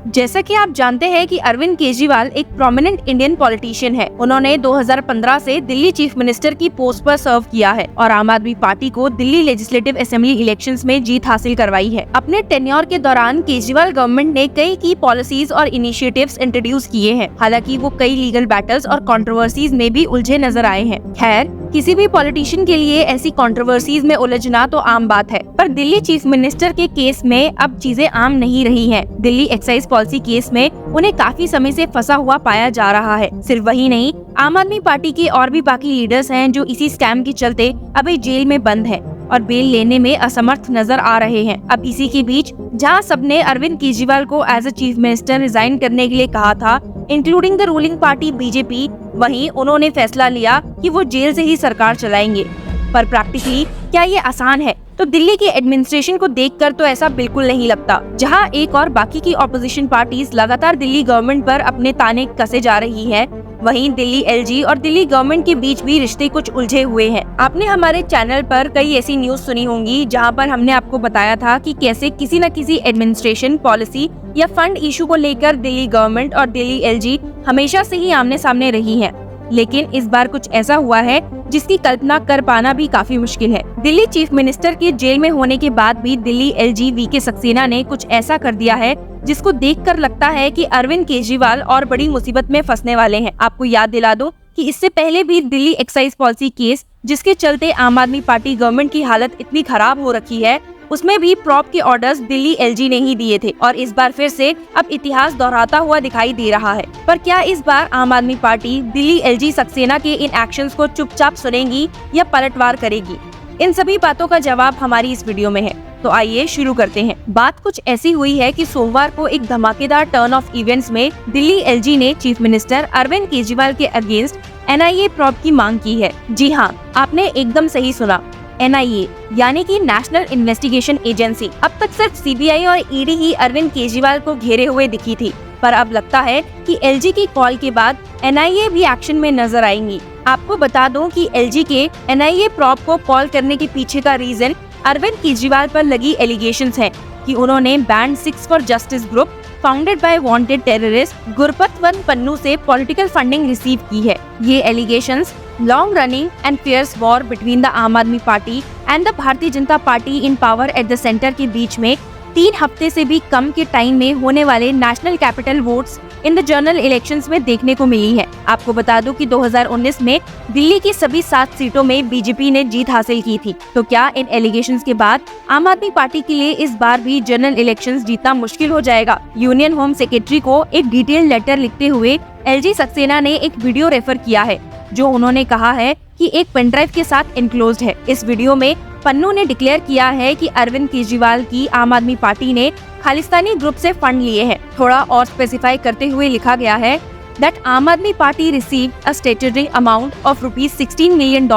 जैसा कि आप जानते हैं कि अरविंद केजरीवाल एक प्रोमिनेंट इंडियन पॉलिटिशियन है। उन्होंने 2015 से दिल्ली चीफ मिनिस्टर की पोस्ट पर सर्व किया है और आम आदमी पार्टी को दिल्ली लेजिस्लेटिव असेंबली इलेक्शंस में जीत हासिल करवाई है। अपने टेन्योर के दौरान केजरीवाल गवर्नमेंट ने कई की पॉलिसीज और इनिशिएटिव्स इंट्रोड्यूस किए हैं। हालांकि वो कई लीगल बैटल्स और कंट्रोवर्सीज में भी उलझे नजर आए हैं। खैर, किसी भी पॉलिटिशियन के लिए ऐसी कंट्रोवर्सीज में उलझना तो आम बात है, पर दिल्ली चीफ मिनिस्टर के केस में अब चीजें आम नहीं रही हैं। दिल्ली एक्साइज पॉलिसी केस में उन्हें काफी समय से फंसा हुआ पाया जा रहा है। सिर्फ वही नहीं, आम आदमी पार्टी के और भी बाकी लीडर्स हैं जो इसी स्कैम के चलते अभी जेल में बंद हैं और बेल लेने में असमर्थ नजर आ रहे हैं। अब इसी के बीच जहां सबने अरविंद केजरीवाल को as a chief minister resign करने के लिए कहा था, including the ruling party BJP, वहीं उन्होंने फैसला लिया कि वो जेल से ही सरकार चलाएंगे। पर प्रैक्टिकली क्या ये आसान है? तो दिल्ली के एडमिनिस्ट्रेशन को देखकर तो ऐसा बिल्कुल नहीं लगता। जहां एक और बाकी की ऑपोजिशन पार्टीज लगातार दिल्ली गवर्नमेंट पर अपने ताने कसे जा रही है, वहीं दिल्ली एलजी और दिल्ली गवर्नमेंट के बीच भी रिश्ते कुछ उलझे हुए हैं। आपने हमारे चैनल पर कई ऐसी न्यूज सुनी होंगी जहां पर हमने आपको बताया था कि कैसे किसी न किसी एडमिनिस्ट्रेशन, पॉलिसी या फंड इशू को लेकर दिल्ली गवर्नमेंट और दिल्ली एलजी हमेशा से ही आमने सामने रही है। लेकिन इस बार कुछ ऐसा हुआ है जिसकी कल्पना कर पाना भी काफी मुश्किल है। दिल्ली चीफ मिनिस्टर के जेल में होने के बाद भी दिल्ली एलजी वीके सक्सेना ने कुछ ऐसा कर दिया है जिसको देखकर लगता है कि अरविंद केजरीवाल और बड़ी मुसीबत में फंसने वाले हैं। आपको याद दिला दूं कि इससे पहले भी दिल्ली एक्साइज पॉलिसी केस, जिसके चलते आम आदमी पार्टी गवर्नमेंट की हालत इतनी खराब हो रखी है, उसमें भी प्रॉप के ऑर्डर्स दिल्ली एलजी ने ही दिए थे और इस बार फिर से अब इतिहास दोहराता हुआ दिखाई दे रहा है। पर क्या इस बार आम आदमी पार्टी दिल्ली एलजी सक्सेना के इन एक्शंस को चुपचाप सुनेगी या पलटवार करेगी? इन सभी बातों का जवाब हमारी इस वीडियो में है, तो आइए शुरू करते हैं। बात कुछ ऐसी हुई है कि सोमवार को एक धमाकेदार टर्न ऑफ इवेंट्स में दिल्ली एलजी ने चीफ मिनिस्टर अरविंद केजरीवाल के अगेंस्ट एनआईए प्रॉब की मांग की है। जी हाँ, आपने एकदम सही सुना, एनआईए यानी कि नेशनल इन्वेस्टिगेशन एजेंसी। अब तक सिर्फ सीबीआई और ईडी ही अरविंद केजरीवाल को घेरे हुए दिखी थी, पर अब लगता है कि एलजी की कॉल के बाद एनआईए भी एक्शन में नजर आएंगी। आपको बता दूं कि एलजी के एनआईए प्रॉब को कॉल करने के पीछे का रीजन अरविंद केजरीवाल पर लगी एलिगेशंस है कि उन्होंने banned 6 for justice group founded by wanted terrorist Gurpatwant Pannu से पॉलिटिकल फंडिंग रिसीव की है। ये allegations long running and fierce war between the Aam Aadmi Party and the Bharatiya Janata Party in power at the centre के बीच में 3 हफ्ते से भी कम के टाइम में होने वाले national capital votes in the general elections में देखने को मिली है। आपको बता दूं कि 2019 में दिल्ली की सभी 7 सीटों में बीजेपी ने जीत हासिल की थी। तो क्या इन एलिगेशंस के बाद आम आदमी पार्टी के लिए इस बार भी जनरल इलेक्शंस जीतना मुश्किल हो जाएगा? यूनियन होम सेक्रेटरी को एक डिटेल लेटर लिखते हुए एलजी सक्सेना ने एक वीडियो रेफर किया है जो उन्होंने कहा है कि एक पेनड्राइव के साथ एनक्लोज्ड है। इस वीडियो में पन्नू ने डिक्लेयर किया है कि अरविंद केजरीवाल की आम आदमी पार्टी ने खालिस्तानी ग्रुप से फंड लिए हैं। थोड़ा और स्पेसिफाई करते हुए लिखा गया है that आम Aadmi party received a statutory amount of ₹16 million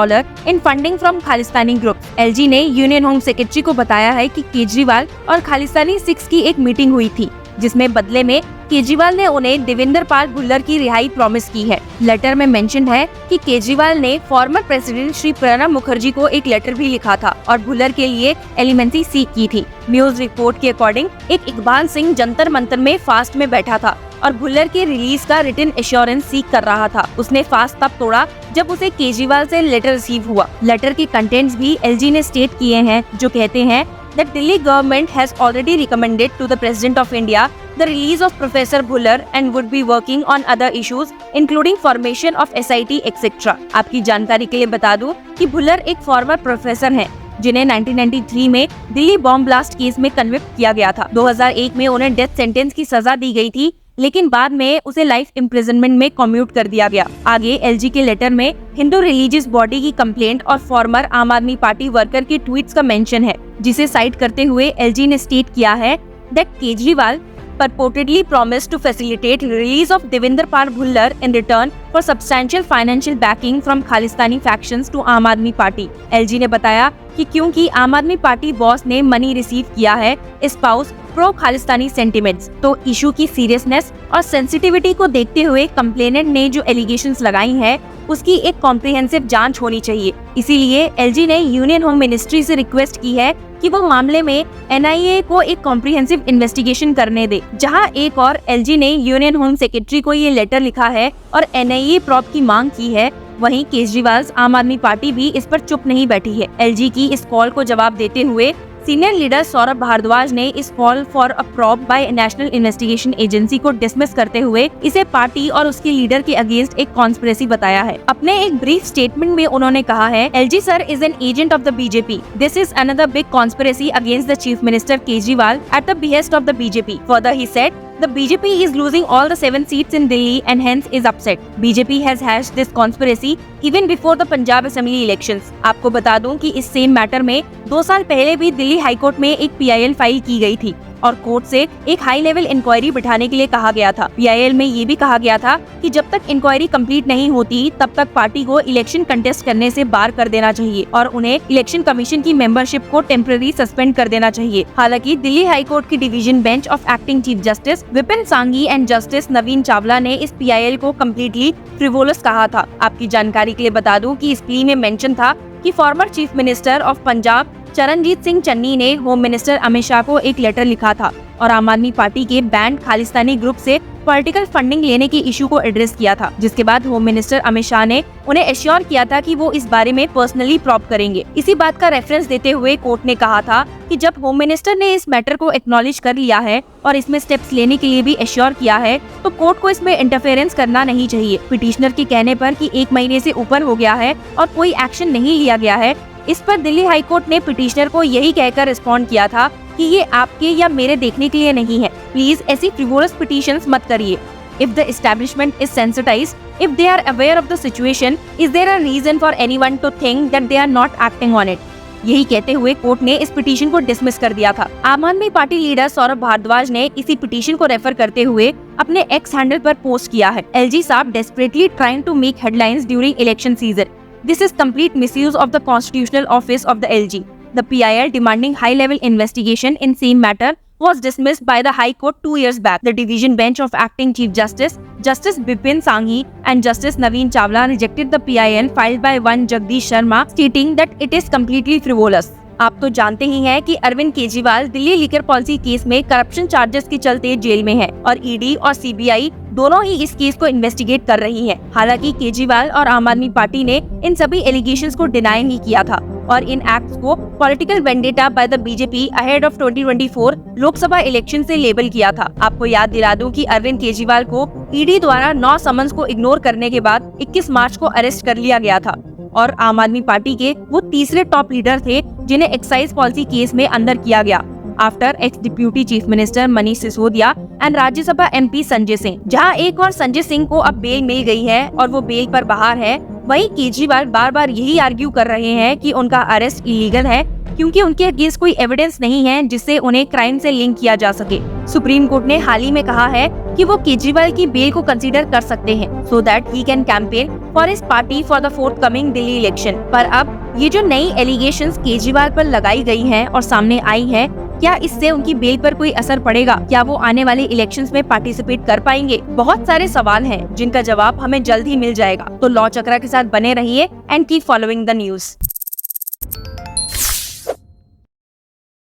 in funding from Khalistani group. LG ने यूनियन होम सेक्रेटरी को बताया है कि केजरीवाल और खालिस्तानी 6 की एक मीटिंग हुई थी जिसमें बदले में केजरीवाल ने उन्हें देवेंद्र पाल भुल्लर की रिहाई प्रॉमिस की है। लेटर में मेंशन है कि केजरीवाल ने फॉर्मर प्रेसिडेंट श्री प्रणब मुखर्जी को एक लेटर भी लिखा था और भुल्लर के लिए एलिमेंसी सीख की थी। न्यूज रिपोर्ट के अकॉर्डिंग एक इकबाल सिंह जंतर मंतर में फास्ट में बैठा था और भुल्लर के रिलीज का रिटन एश्योरेंस सीख कर रहा था। उसने फास्ट तब तोड़ा जब उसे केजरीवाल से लेटर रिसीव हुआ। लेटर के कंटेंट्स भी एलजी ने स्टेट किए हैं जो कहते हैं that Delhi government has already recommended to the President of India the release of Professor Bhullar and would be working on other issues including formation of SIT etc. आपकी जानकारी के लिए बता दूं कि भुल्लर एक फॉर्मर प्रोफेसर हैं जिन्हें 1993 में दिल्ली बॉम्ब ब्लास्ट केस में कन्विक्ट किया गया था। 2001 में उन्हें डेथ सेंटेंस की सजा दी गई थी, लेकिन बाद में उसे लाइफ इम्प्रिजनमेंट में कम्यूट कर दिया गया। आगे एलजी के लेटर में हिंदू रिलीजियस बॉडी की कंप्लेंट और फॉर्मर आम आदमी पार्टी वर्कर के ट्वीट्स का मेंशन है, जिसे साइट करते हुए एलजी ने स्टेट किया है that Kejriwal purportedly promised to facilitate release of Devendra Pal Bhullar in return for substantial financial backing from Khalistani factions to आम आदमी पार्टी। एलजी ने बताया कि क्योंकि आम आदमी पार्टी बॉस ने मनी रिसीव किया है, स्पाउस प्रो खालिस्तानी सेंटिमेंट्स। तो इशू की सीरियसनेस और सेंसिटिविटी को देखते हुए कंप्लेनेंट ने जो एलिगेशंस लगाई हैं उसकी एक कॉम्प्रिहेंसिव जांच होनी चाहिए। इसीलिए एलजी ने यूनियन होम मिनिस्ट्री से रिक्वेस्ट की है कि वो मामले में एनआईए को एक कॉम्प्रिहेंसिव इन्वेस्टिगेशन करने दे। जहां एक और एलजी ने यूनियन होम सेक्रेटरी को ये लेटर लिखा है और एनआईए प्रॉब की मांग की है, वहीं केजरीवाल आम आदमी पार्टी भी इस पर चुप नहीं बैठी है। एलजी की इस कॉल को जवाब देते हुए सीनियर लीडर सौरभ भारद्वाज ने इस call for a probe by National Investigation Agency को डिसमिस करते हुए इसे पार्टी और उसके लीडर के अगेंस्ट एक कॉन्स्पिरेसी बताया है। अपने एक ब्रीफ स्टेटमेंट में उन्होंने कहा है, LG sir is an agent of the BJP. This is another big conspiracy against the chief minister Kejriwal at the behest of the BJP. Further he said, the BJP is losing all the 7 seats in Delhi and hence is upset. BJP has hashed this conspiracy even before the Punjab Assembly elections. आपको बता दूं कि इस same matter में 2 साल पहले भी Delhi high court में एक PIL फाइल की गई थी और कोर्ट से एक हाई लेवल इंक्वायरी बिठाने के लिए कहा गया था। PIL में ये भी कहा गया था कि जब तक इंक्वायरी कंप्लीट नहीं होती तब तक पार्टी को इलेक्शन कंटेस्ट करने से बाहर कर देना चाहिए और उन्हें इलेक्शन कमीशन की मेंबरशिप को टेम्पररी सस्पेंड कर देना चाहिए। हालांकि दिल्ली हाई कोर्ट की division bench of acting chief justice Vipin Sanghi and justice Naveen Chawla ने इस PIL को कम्प्लीटली फ्रिवोलस कहा था। आपकी जानकारी के लिए बता दूं कि इस प्ली में मेंशन था कि former chief minister of Punjab Charanjit Singh Channi ने होम मिनिस्टर अमित शाह को एक लेटर लिखा था और आम आदमी पार्टी के बैंड खालिस्तानी ग्रुप से पॉलिटिकल फंडिंग लेने के इशू को एड्रेस किया था, जिसके बाद होम मिनिस्टर अमित शाह ने उन्हें एश्योर किया था कि वो इस बारे में पर्सनली प्रॉब करेंगे। इसी बात का रेफरेंस देते हुए कोर्ट ने कहा था कि जब होम मिनिस्टर ने इस मैटर को एक्नॉलेज कर लिया है और इसमें स्टेप्स लेने के लिए भी एश्योर किया है तो कोर्ट को इसमें इंटरफेरेंस करना नहीं चाहिए। पिटिशनर के कहने पर कि 1 महीने से ऊपर हो गया है और कोई एक्शन नहीं लिया गया है, इस पर दिल्ली हाई कोर्ट ने पिटिशनर को यही कहकर रिस्पॉन्ड किया था कि ये आपके या मेरे देखने के लिए नहीं है। प्लीज ऐसी फ्रिवोलस पिटिशंस मत करिए। If the establishment is sensitized, if they are aware of the situation, is there a reason for anyone to think that they are not acting on it? यही कहते हुए कोर्ट ने इस petition को dismiss कर दिया था। आम आदमी पार्टी लीडर सौरभ भारद्वाज ने इसी पिटीशन को रेफर करते हुए अपने एक्स हैंडल पर पोस्ट किया है, एलजी साहब desperately trying to make headlines during election season. This is complete misuse of the constitutional office of the LG. The PIL demanding high-level investigation in same matter was dismissed by the High Court 2 years back. The division bench of acting Chief Justice, Justice Bipin Sanghi and Justice Naveen Chawla rejected the PIL filed by one Jagdish Sharma, stating that it is completely frivolous. आप तो जानते ही हैं कि Arvind Kejriwal Delhi liquor policy case में corruption charges के चलते jail में है और ईडी और सीबीआई दोनों ही इस केस को इन्वेस्टिगेट कर रही हैं। हालांकि केजरीवाल और आम आदमी पार्टी ने इन सभी एलिगेशंस को डिनाई ही किया था और इन एक्ट्स को political vendetta by the BJP ahead of 2024 Lok Sabha election से लेबल किया था। आपको याद दिला दूं कि अरविंद केजरीवाल को ईडी द्वारा 9 समन्स को इग्नोर करने के बाद 21 मार्च को अरेस्ट कर लिया गया था और आम आदमी पार्टी के वो तीसरे टॉप लीडर थे जिन्हें एक्साइज पॉलिसी केस में अंदर किया गया after x deputy chief minister Manish Sisodia and Rajya Sabha MP Sanjay Singh. जहां एक और संजय सिंह को अब बेल मिल गई है और वो बेल पर बाहर है, वहीं केजरीवाल बार बार यही आर्ग्यू कर रहे हैं कि उनका अरेस्ट इलीगल है क्योंकि उनके अगेंस्ट कोई एविडेंस नहीं है जिससे उन्हें क्राइम से लिंक किया जा सके। सुप्रीम कोर्ट ने हाल ही में कहा है कि वो केजरीवाल की बेल को कंसीडर कर सकते हैं so that he can campaign for his party for the forthcoming Delhi election. पर अब ये जो नई एलिगेशंस केजरीवाल पर लगाई गई हैं और सामने आई है, क्या इससे उनकी बेल पर कोई असर पड़ेगा? क्या वो आने वाले इलेक्शंस में पार्टिसिपेट कर पाएंगे? बहुत सारे सवाल हैं जिनका जवाब हमें जल्द ही मिल जाएगा। तो लॉ चक्रा के साथ बने रहिए and keep following the news.